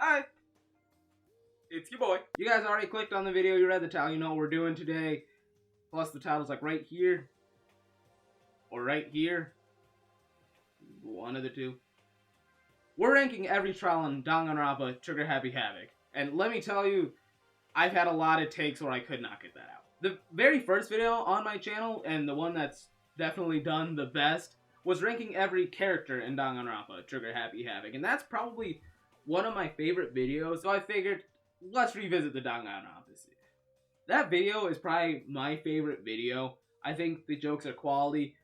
Hi, it's your boy. You guys already clicked on the video, you read the title, you know what we're doing today. Plus the title's like right here, or right here. One of the two. We're ranking every trial on Danganronpa Trigger Happy Havoc. And let me tell you, I've had a lot of takes where I could not get that out. The very first video on my channel, and the one that's definitely done the best, was ranking every character in Danganronpa Trigger Happy Havoc. And that's probably one of my favorite videos, so I figured, let's revisit the Danganronpa series. That video is probably my favorite video. I think the jokes are quality,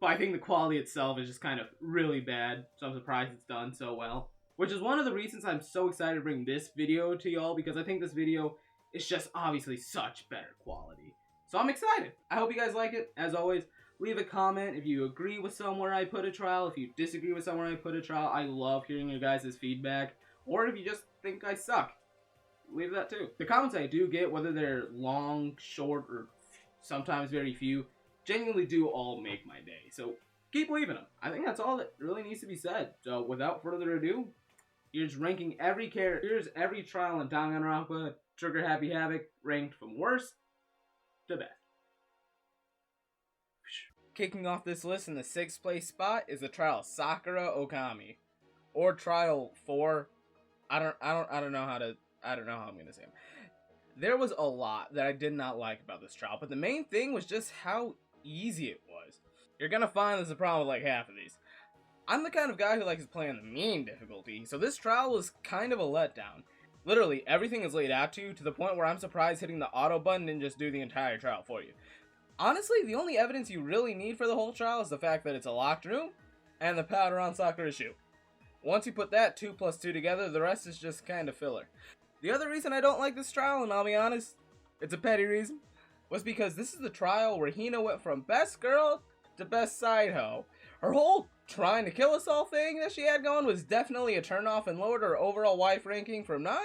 but I think the quality itself is just kind of really bad, so I'm surprised it's done so well. Which is one of the reasons I'm so excited to bring this video to y'all, because I think this video is just obviously such better quality. So I'm excited. I hope you guys like it. As always, leave a comment if you agree with somewhere I put a trial, if you disagree with somewhere I put a trial. I love hearing your guys' feedback. Or if you just think I suck, leave that too. The comments I do get, whether they're long, short, or sometimes very few, genuinely do all make my day. So keep leaving them. I think that's all that really needs to be said. So without further ado, here's ranking every character. Here's every trial in Danganronpa Trigger Happy Havoc, ranked from worst to best. Kicking off this list in the 6th place spot is the trial Sakura Okami, or trial 4. I don't know how I'm gonna say it. There was a lot that I did not like about this trial, but the main thing was just how easy it was. You're gonna find there's a problem with like half of these. I'm the kind of guy who likes playing the mean difficulty, so this trial was kind of a letdown. Literally, everything is laid out to the point where I'm surprised hitting the auto button didn't just do the entire trial for you. Honestly, the only evidence you really need for the whole trial is the fact that it's a locked room and the powder on Sakura's shoe. Once you put that 2 plus 2 together, the rest is just kind of filler. The other reason I don't like this trial, and I'll be honest, it's a petty reason, was because this is the trial where Hina went from best girl to best side hoe. Her whole trying to kill us all thing that she had going was definitely a turnoff and lowered her overall wife ranking from 9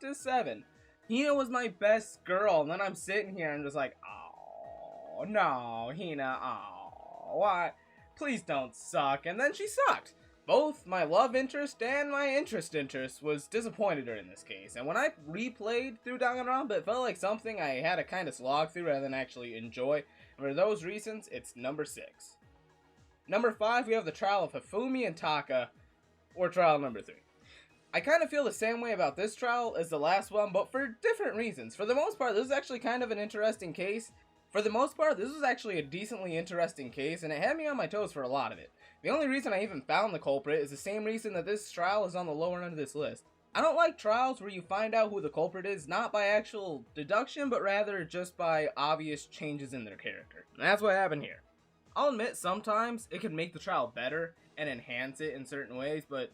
to 7. Hina was my best girl, and then I'm sitting here and just like, oh no, Hina, oh, why? Please don't suck. And then she sucked. Both my love interest and my interest was disappointed her in this case. And when I replayed through Danganronpa, it felt like something I had to kind of slog through rather than actually enjoy. And for those reasons, it's number 6. Number 5, we have the trial of Hifumi and Taka, or trial number 3. I kind of feel the same way about this trial as the last one, but for different reasons. For the most part, this is actually kind of an interesting case. For the most part, this was actually a decently interesting case, and it had me on my toes for a lot of it. The only reason I even found the culprit is the same reason that this trial is on the lower end of this list. I don't like trials where you find out who the culprit is, not by actual deduction, but rather just by obvious changes in their character. And that's what happened here. I'll admit, sometimes it can make the trial better and enhance it in certain ways, but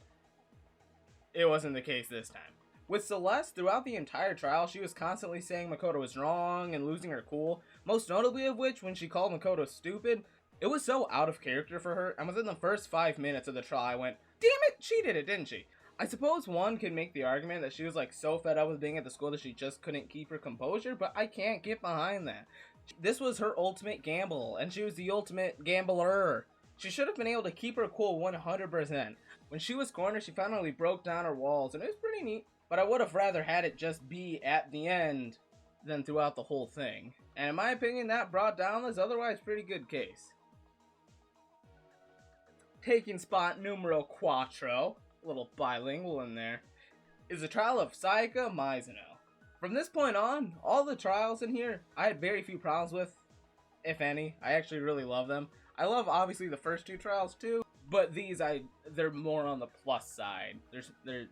it wasn't the case this time. With Celeste, throughout the entire trial, she was constantly saying Makoto was wrong and losing her cool, most notably of which when she called Makoto stupid. It was so out of character for her, and within the first 5 minutes of the trial I went, damn it, she did it, didn't she? I suppose one could make the argument that she was like so fed up with being at the school that she just couldn't keep her composure, but I can't get behind that. This was her ultimate gamble, and she was the ultimate gambler. She should have been able to keep her cool 100%. When she was cornered, she finally broke down her walls, and it was pretty neat. But I would have rather had it just be at the end than throughout the whole thing. And in my opinion, that brought down this otherwise pretty good case. Taking spot numero 4, a little bilingual in there, is the trial of Sayaka Mizuno. From this point on, all the trials in here, I had very few problems with, if any. I actually really love them. I love, obviously, the first 2 trials too, but these, they're more on the plus side. They're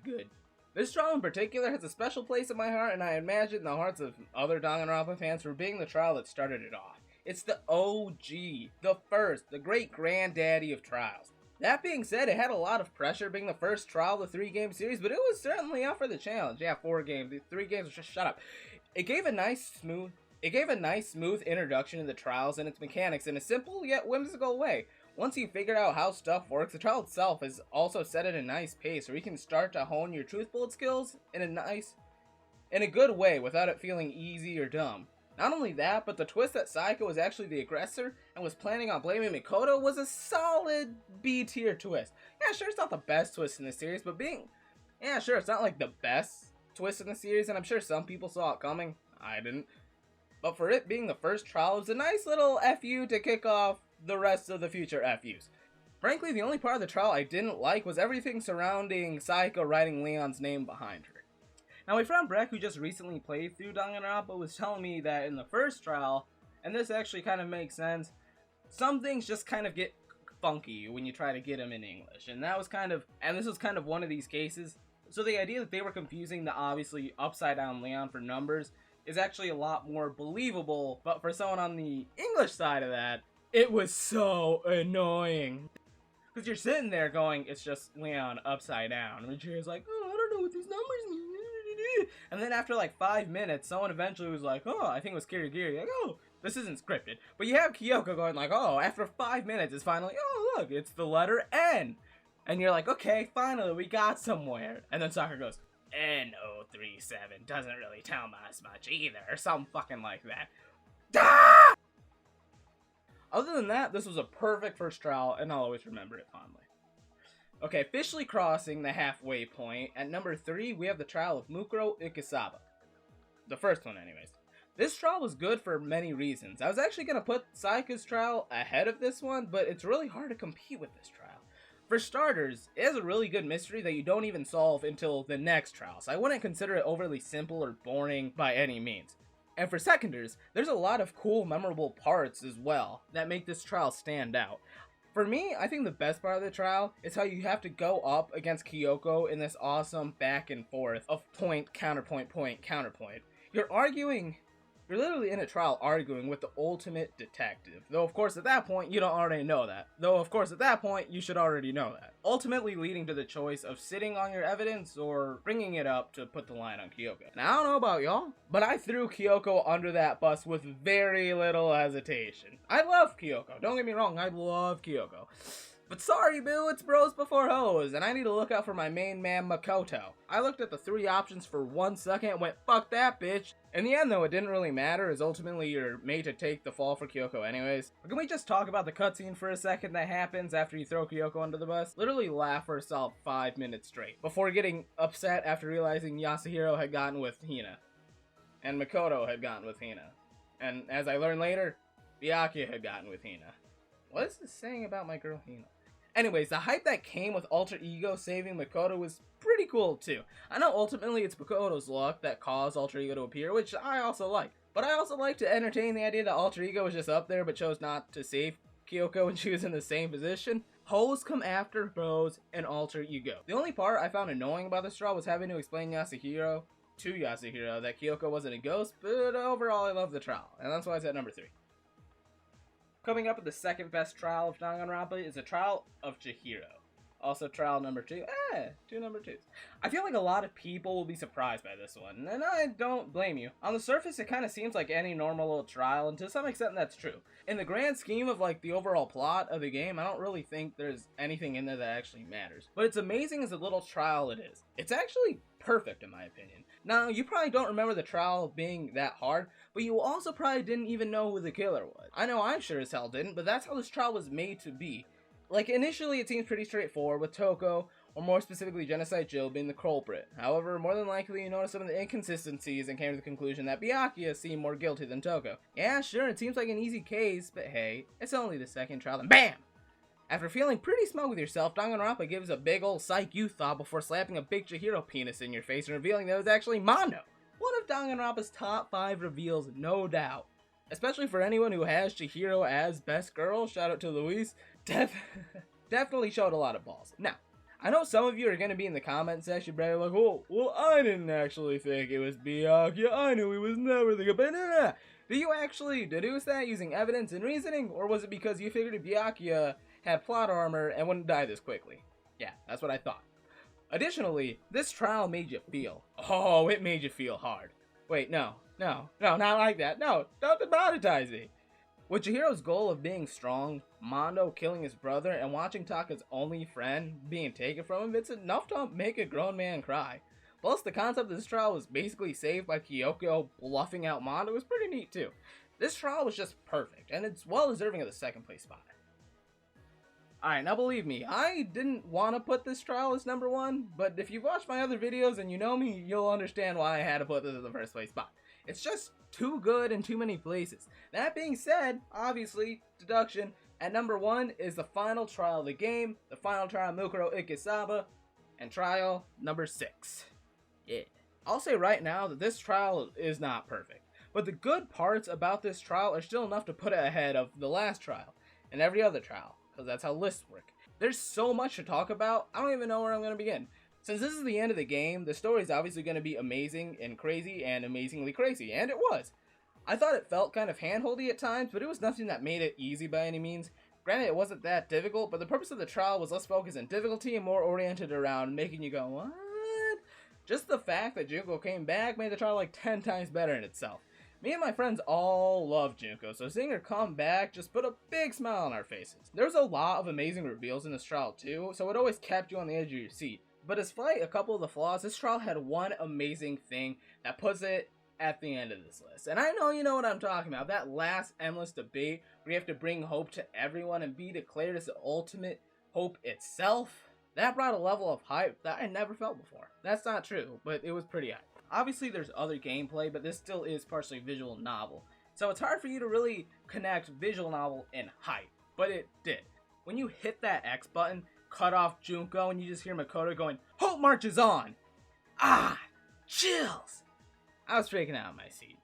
good. This trial in particular has a special place in my heart, and I imagine the hearts of other Danganronpa fans for being the trial that started it off. It's the OG, the first, the great granddaddy of trials. That being said, it had a lot of pressure being the first trial of the 3-game series, but it was certainly up for the challenge. Yeah, 4 games, the 3 games, just shut up. It gave a nice smooth introduction to the trials and its mechanics in a simple yet whimsical way. Once you figure out how stuff works, the trial itself is also set at a nice pace where you can start to hone your truth bullet skills in a good way without it feeling easy or dumb. Not only that, but the twist that Sayaka was actually the aggressor and was planning on blaming Makoto was a solid B-tier twist. Yeah, sure, it's not the best twist in the series, but being Yeah, sure, it's not like the best twist in the series, and I'm sure some people saw it coming. I didn't. But for it being the first trial, it was a nice little FU to kick off the rest of the future FUs. Frankly, the only part of the trial I didn't like was everything surrounding Sayaka writing Leon's name behind her. Now, my friend Breck, who just recently played through Danganronpa, was telling me that in the first trial, and this actually kind of makes sense, some things just kind of get funky when you try to get them in English, and this was kind of one of these cases. So the idea that they were confusing the obviously upside down Leon for numbers is actually a lot more believable, but for someone on the English side of that, it was so annoying. Because you're sitting there going, it's just Leon upside down, and Chihira's like, oh, I don't know what these numbers mean. And then after like 5 minutes, someone eventually was like, oh, I think it was Kirigiri, like, oh, this isn't scripted. But you have Kyoko going like, oh, after 5 minutes, it's finally, oh, look, it's the letter N. And you're like, okay, finally, we got somewhere. And then Sakura goes, N037 doesn't really tell us much either, or something fucking like that. Ah! Other than that, this was a perfect first trial, and I'll always remember it fondly. Okay, officially crossing the halfway point, at number 3, we have the trial of Mukuro Ikisaba. The first one, anyways. This trial was good for many reasons. I was actually going to put Sayaka's trial ahead of this one, but it's really hard to compete with this trial. For starters, it has a really good mystery that you don't even solve until the next trial, so I wouldn't consider it overly simple or boring by any means. And for seconders, there's a lot of cool, memorable parts as well that make this trial stand out. For me, I think the best part of the trial is how you have to go up against Kyoko in this awesome back and forth of point, counterpoint, point, counterpoint. You're literally in a trial arguing with the ultimate detective. Though, of course, at that point, you don't already know that. You should already know that. Ultimately leading to the choice of sitting on your evidence or bringing it up to put the line on Kyoko. Now, I don't know about y'all, but I threw Kyoko under that bus with very little hesitation. I love Kyoko. Don't get me wrong, I love Kyoko. But sorry, boo, it's bros before hoes, and I need to look out for my main man, Makoto. I looked at the 3 options for 1 second and went, fuck that bitch. In the end, though, it didn't really matter, as ultimately you're made to take the fall for Kyoko anyways. But can we just talk about the cutscene for a second that happens after you throw Kyoko under the bus? Literally laugh for a solid 5 minutes straight, before getting upset after realizing Yasuhiro had gotten with Hina. And Makoto had gotten with Hina. And as I learned later, Byakuya had gotten with Hina. What is this saying about my girl Hina? Anyways, the hype that came with Alter Ego saving Makoto was pretty cool too. I know ultimately it's Makoto's luck that caused Alter Ego to appear, which I also like. But I also like to entertain the idea that Alter Ego was just up there but chose not to save Kyoko when she was in the same position. Hoes come after bros and Alter Ego. The only part I found annoying about this trial was having to explain to Yasuhiro that Kyoko wasn't a ghost, but overall I love the trial, and that's why it's at number 3. Coming up at the second best trial of Danganronpa is the trial of Chihiro. Also trial number 2. 2 number 2s. I feel like a lot of people will be surprised by this one, and I don't blame you. On the surface, it kind of seems like any normal little trial, and to some extent that's true. In the grand scheme of like the overall plot of the game, I don't really think there's anything in there that actually matters. But it's amazing as a little trial it is. It's actually perfect in my opinion. Now, you probably don't remember the trial being that hard, but you also probably didn't even know who the killer was. I know I sure as hell didn't, but that's how this trial was made to be. Like, initially it seems pretty straightforward, with Toko, or more specifically Genocide Jill, being the culprit. However, more than likely you noticed some of the inconsistencies and came to the conclusion that Byakuya seemed more guilty than Toko. Yeah, sure, it seems like an easy case, but hey, it's only the second trial, and BAM! After feeling pretty smug with yourself, Danganronpa gives a big ol' psych you thought before slapping a big Chihiro penis in your face and revealing that it was actually Mondo. One of Danganronpa's top 5 reveals, no doubt. Especially for anyone who has Chihiro as best girl, shout out to Luis, definitely showed a lot of balls. Now, I know some of you are going to be in the comment section, but like, oh, well, I didn't actually think it was Byakuya, I knew he was never the good, but nah. Do you actually deduce that using evidence and reasoning, or was it because you figured Byakuya had plot armor and wouldn't die this quickly? Yeah, that's what I thought. Additionally, this trial made you feel. Oh, it made you feel hard. Wait, no, not like that. No, don't demonetize me. With Chihiro's goal of being strong, Mondo killing his brother, and watching Taka's only friend being taken from him, it's enough to make a grown man cry. Plus, the concept of this trial was basically saved by Kyoko bluffing out Mondo was pretty neat too. This trial was just perfect, and it's well deserving of the second place spot. Alright, now believe me, I didn't want to put this trial as number 1, but if you've watched my other videos and you know me, you'll understand why I had to put this in the first place spot. It's just too good in too many places. That being said, obviously, deduction, at number 1 is the final trial of the game, the final trial of Mukuro Ikesaba, and trial number 6. Yeah. I'll say right now that this trial is not perfect, but the good parts about this trial are still enough to put it ahead of the last trial, and every other trial, because that's how lists work. There's so much to talk about, I don't even know where I'm going to begin. Since this is the end of the game, the story is obviously going to be amazing and crazy and amazingly crazy, and it was. I thought it felt kind of handholdy at times, but it was nothing that made it easy by any means. Granted, it wasn't that difficult, but the purpose of the trial was less focused on difficulty and more oriented around making you go, what? Just the fact that Junko came back made the trial like 10 times better in itself. Me and my friends all love Junko, so seeing her come back just put a big smile on our faces. There was a lot of amazing reveals in this trial too, so it always kept you on the edge of your seat. But despite a couple of the flaws, this trial had one amazing thing that puts it at the end of this list. And I know you know what I'm talking about, that last endless debate where you have to bring hope to everyone and be declared as the ultimate hope itself. That brought a level of hype that I never felt before. That's not true, but it was pretty hype. Obviously there's other gameplay, but this still is partially visual novel. So it's hard for you to really connect visual novel and hype, but it did. When you hit that X button, cut off Junko, and you just hear Makoto going, "Hope marches on!" Ah, chills! I was freaking out in my seat.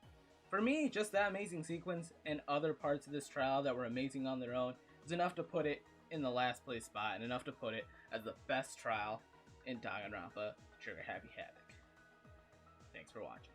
For me, just that amazing sequence and other parts of this trial that were amazing on their own is enough to put it in the last place spot and enough to put it as the best trial in Danganronpa Trigger Happy Havoc. Thanks for watching.